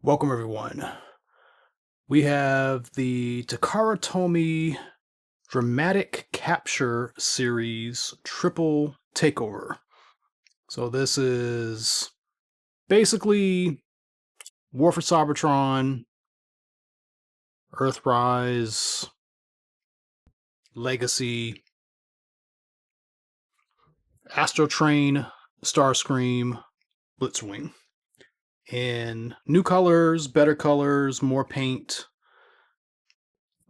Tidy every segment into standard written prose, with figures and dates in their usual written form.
Welcome everyone. We have the Takara Tomy Dramatic Capture Series Triple Takeover. So this is basically War for Cybertron, Earthrise, Legacy, Astro Train, Starscream, Blitzwing. In new colors, better colors, more paint,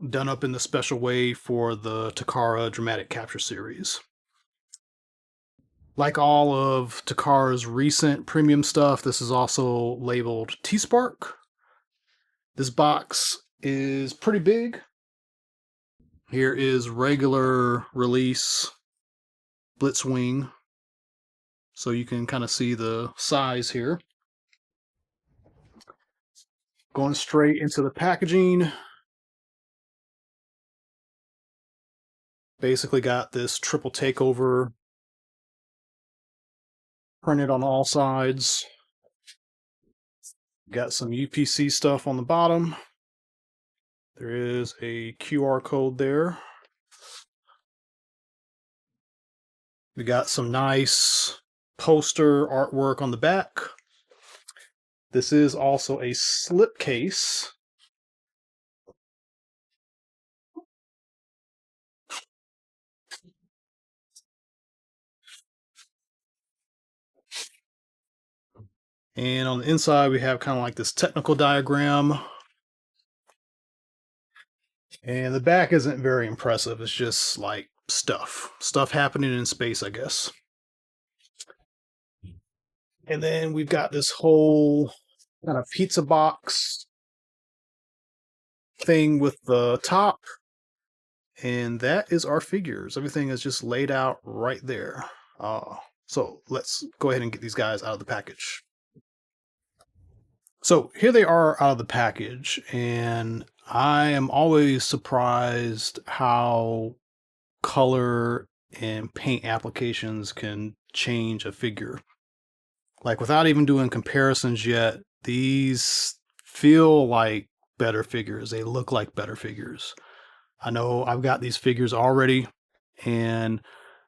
done up in the special way for the Takara Dramatic Capture Series. Like all of Takara's recent premium stuff, this is also labeled T-Spark. This box is pretty big. Here is regular release Blitzwing, so you can kind of see the size here. Going straight into the packaging. Basically got this triple takeover printed on all sides. Got some UPC stuff on the bottom. There is a QR code there. We got some nice poster artwork on the back. This is also a slipcase. And on the inside, we have kind of like this technical diagram. And the back isn't very impressive. It's just like stuff happening in space, I guess. And then we've got this whole kind of pizza box thing with the top. And that is our figures. Everything is just laid out right there. So let's go ahead and get these guys out of the package. So here they are out of the package, and I am always surprised how color and paint applications can change a figure. Like without even doing comparisons yet, these feel like better figures. They look like better figures. I know I've got these figures already, and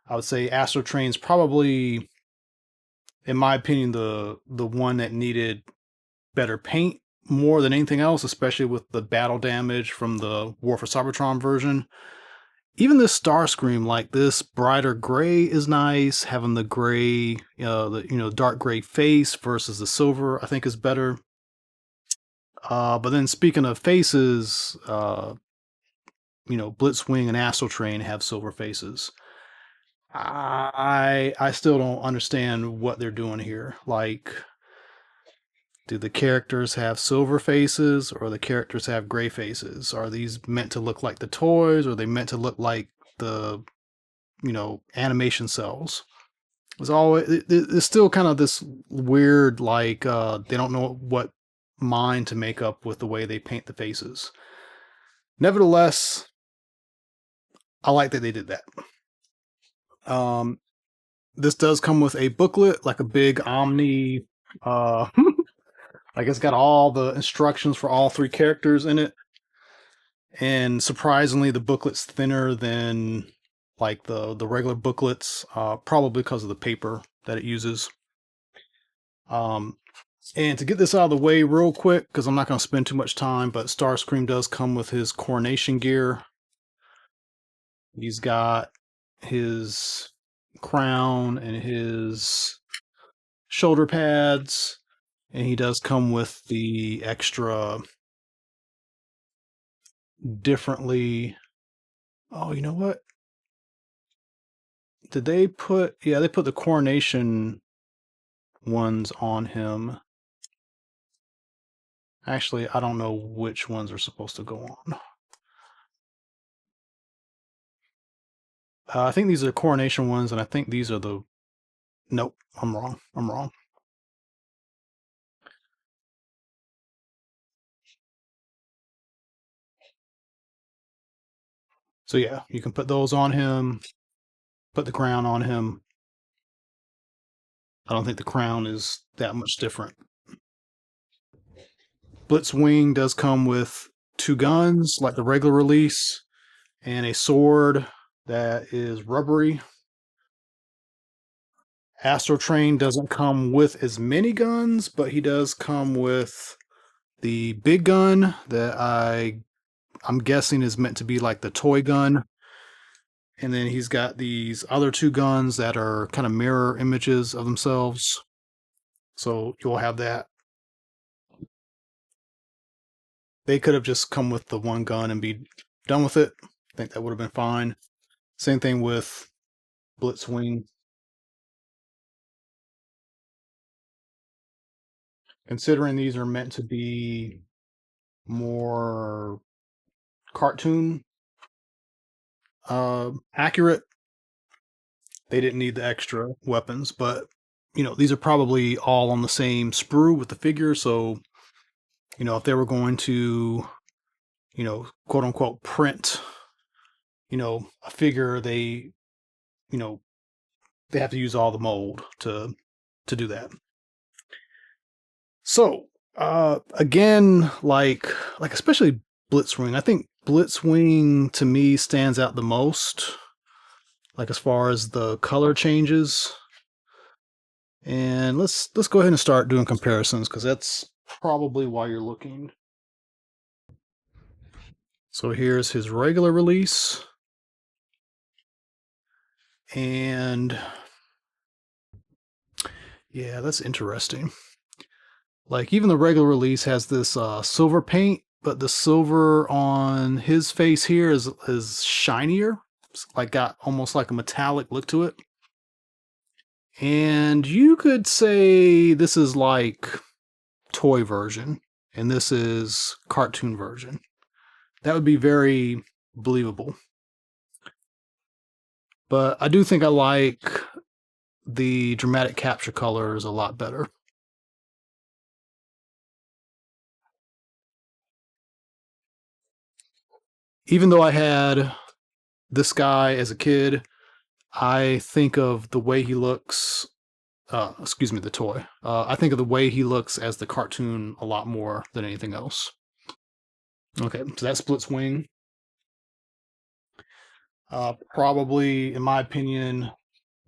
I would say Astro Train's probably, in my opinion, the one that needed better paint more than anything else, especially with the battle damage from the War for Cybertron version. Even this Starscream, like this brighter gray is nice. Having the gray, the dark gray face versus the silver, I think is better. But then speaking of faces, Blitzwing and Astro Train have silver faces. I still don't understand what they're doing here. Like, do the characters have silver faces or the characters have gray faces? Are these meant to look like the toys or are they meant to look like the, animation cells? It's still kind of this weird, like, they don't know what mind to make up with the way they paint the faces. Nevertheless, I like that they did that. This does come with a booklet, like a big Omni, like it's got all the instructions for all three characters in it. And surprisingly, the booklet's thinner than like the regular booklets, probably because of the paper that it uses. And to get this out of the way real quick, because I'm not going to spend too much time, but Starscream does come with his coronation gear. He's got his crown and his shoulder pads, and he does come with the extra differently. Oh, you know what? Did they put, yeah, they put the coronation ones on him. Actually, I don't know which ones are supposed to go on. I think these are the coronation ones, and I think these are the... Nope, I'm wrong. I'm wrong. So yeah, you can put those on him, put the crown on him. I don't think the crown is that much different. Blitzwing does come with two guns, like the regular release, and a sword that is rubbery. Astro Train doesn't come with as many guns, but he does come with the big gun that I'm guessing is meant to be like the toy gun. And then he's got these other two guns that are kind of mirror images of themselves. So you'll have that. They could have just come with the one gun and be done with it. I think that would have been fine. Same thing with Blitzwing. Considering these are meant to be more cartoon accurate, they didn't need the extra weapons. But these are probably all on the same sprue with the figure. So if they were going to quote unquote print a figure, you know they have to use all the mold to do that. So again, like especially Blitzwing, I think Blitzwing to me stands out the most, like as far as the color changes. And let's go ahead and start doing comparisons because that's probably why you're looking. So here's his regular release. And yeah, that's interesting. Like even the regular release has this silver paint, but the silver on his face here is shinier. It's like got almost like a metallic look to it. And you could say this is like toy version, and this is cartoon version. That would be very believable. But I do think I like the dramatic capture colors a lot better. Even though I had this guy as a kid, I think of the way he looks. Excuse me, the toy. I think of the way he looks as the cartoon a lot more than anything else. Okay, so that splits wing. Probably, in my opinion,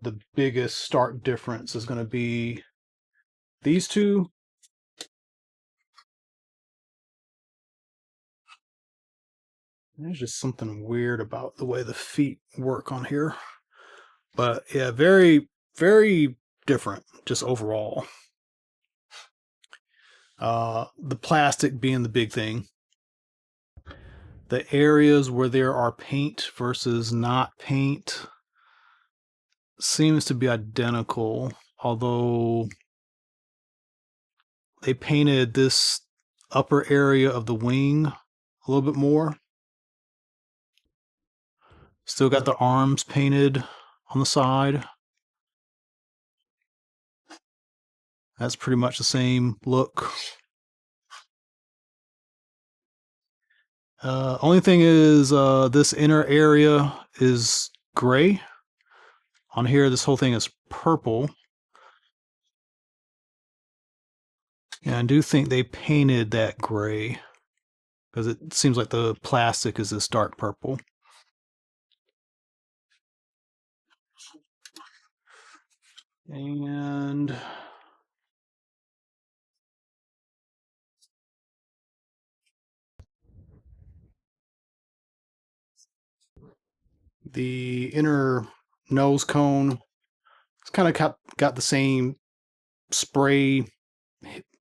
the biggest stark difference is going to be these two. There's just something weird about the way the feet work on here. But yeah, very, very different just overall. The plastic being the big thing. The areas where there are paint versus not paint seems to be identical, although they painted this upper area of the wing a little bit more. Still got the arms painted on the side. That's pretty much the same look. Only thing is this inner area is gray. On here, this whole thing is purple. And I do think they painted that gray because it seems like the plastic is this dark purple. And the inner nose cone, it's kind of got the same spray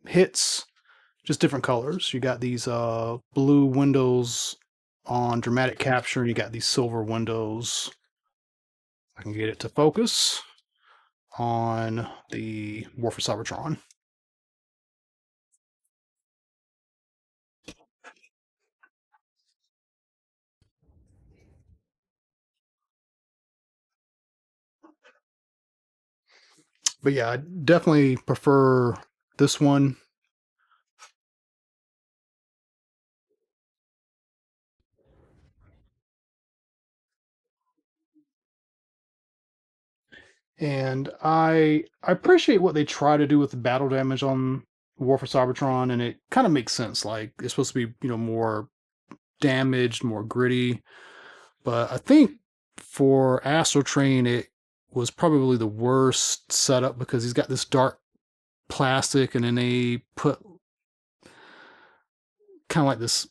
hits, just different colors. You got these blue windows on dramatic capture, and you got these silver windows. I can get it to focus on the War for Cybertron. But yeah, I definitely prefer this one. And I appreciate what they try to do with the battle damage on War for Cybertron, and it kind of makes sense. Like it's supposed to be, more damaged, more gritty. But I think for Astro Train, it was probably the worst setup because he's got this dark plastic, and then they put kind of like this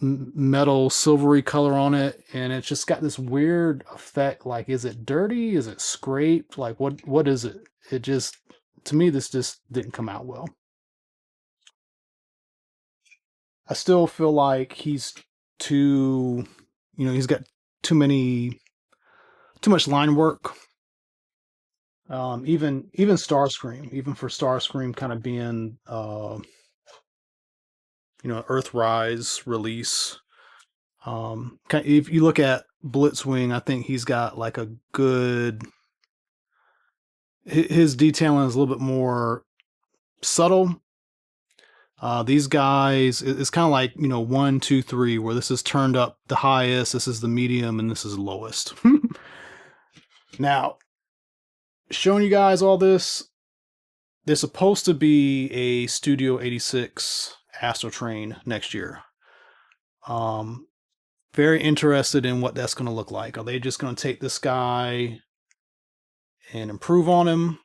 metal silvery color on it, and it's just got this weird effect. Like, is it dirty? Is it scraped? Like, what is it? It just, to me, this just didn't come out well. I still feel like he's too, he's got too many, too much line work. Even Starscream, even for Starscream kind of being, Earthrise release. If you look at Blitzwing, I think he's got like a good. His detailing is a little bit more subtle. These guys, it's kind of like, one, two, three, where this is turned up the highest, this is the medium, and this is the lowest. Now, showing you guys all this, there's supposed to be a Studio 86 Astro Train next year. Very interested in what that's going to look like. Are they just going to take this guy and improve on him?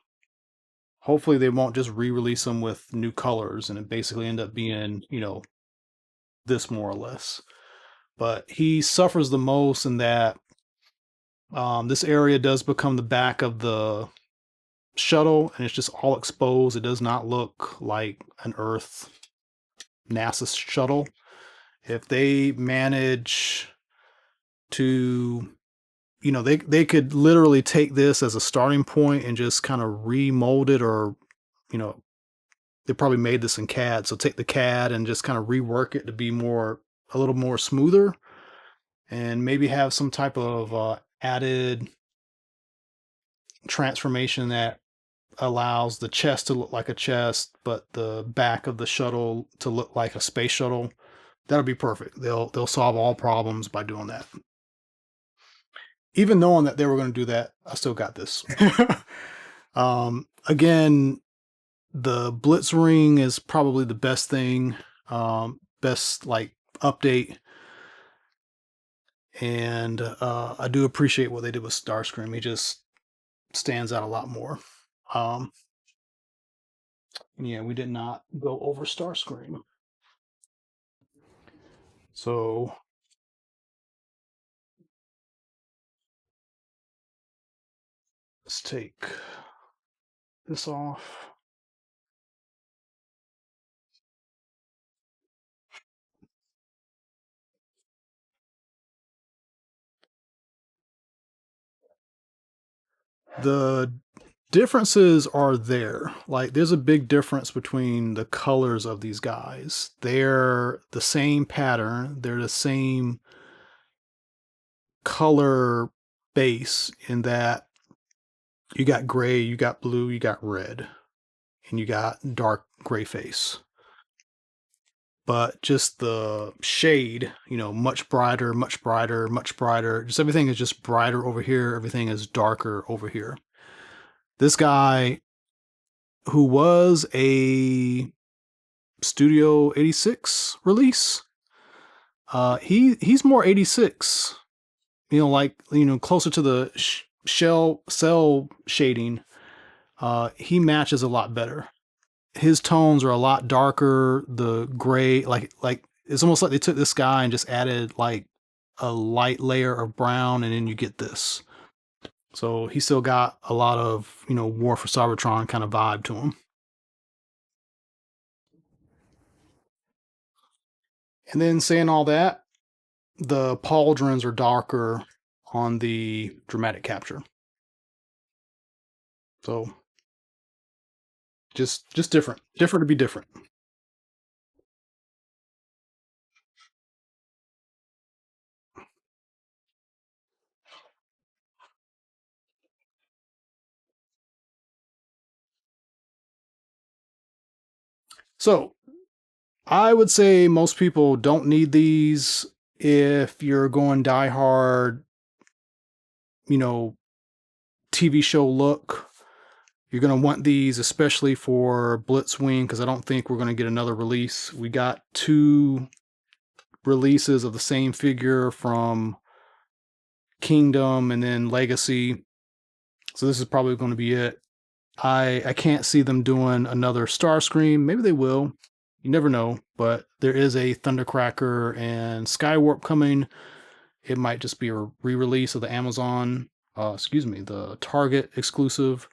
Hopefully they won't just re-release him with new colors and it basically end up being, this more or less. But he suffers the most in that this area does become the back of the shuttle and it's just all exposed. It does not look like an Earth NASA shuttle. If they manage to, they could literally take this as a starting point and just kind of remold it, or, they probably made this in CAD. So take the CAD and just kind of rework it to be a little more smoother, and maybe have some type of added transformation that allows the chest to look like a chest, but the back of the shuttle to look like a space shuttle. That'll be perfect. They'll solve all problems by doing that. Even knowing that they were going to do that, I still got this. Again, the Blitzring is probably the best thing, best like update, and I do appreciate what they did with Starscream. He just stands out a lot more. Um, yeah, we did not go over Starscream. So let's take this off. The differences are there. Like, there's a big difference between the colors of these guys. They're the same pattern, they're the same color base, in that you got gray, you got blue, you got red, and you got dark gray face. But just the shade, much brighter, much brighter, much brighter. Just everything is just brighter over here. Everything is darker over here. This guy, who was a Studio 86 release, he's more 86. Like, closer to the cell shading. He matches a lot better. His tones are a lot darker. The gray, like it's almost like they took this guy and just added like a light layer of brown, and then you get this. So he still got a lot of, War for Cybertron kind of vibe to him. And then saying all that, the pauldrons are darker on the dramatic capture. So just different. Different to be different. So I would say most people don't need these if you're going die hard, TV show look. You're going to want these especially for Blitzwing, because I don't think we're going to get another release. We got 2 releases of the same figure from Kingdom and then Legacy, so this is probably going to be it. I can't see them doing another Starscream. Maybe they will. You never know. But there is a Thundercracker and Skywarp coming. It might just be a re-release of the Amazon, the Target exclusive.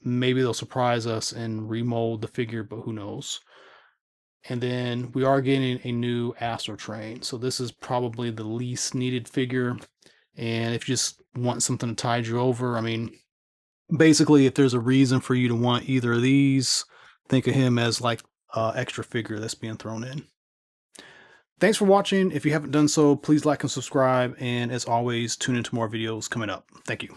Maybe they'll surprise us and remold the figure, but who knows. And then we are getting a new Astro Train. So this is probably the least needed figure. And if you just want something to tide you over, I mean, basically, if there's a reason for you to want either of these, think of him as like extra figure that's being thrown in. Thanks for watching. If you haven't done so, please like and subscribe. And as always, tune into more videos coming up. Thank you.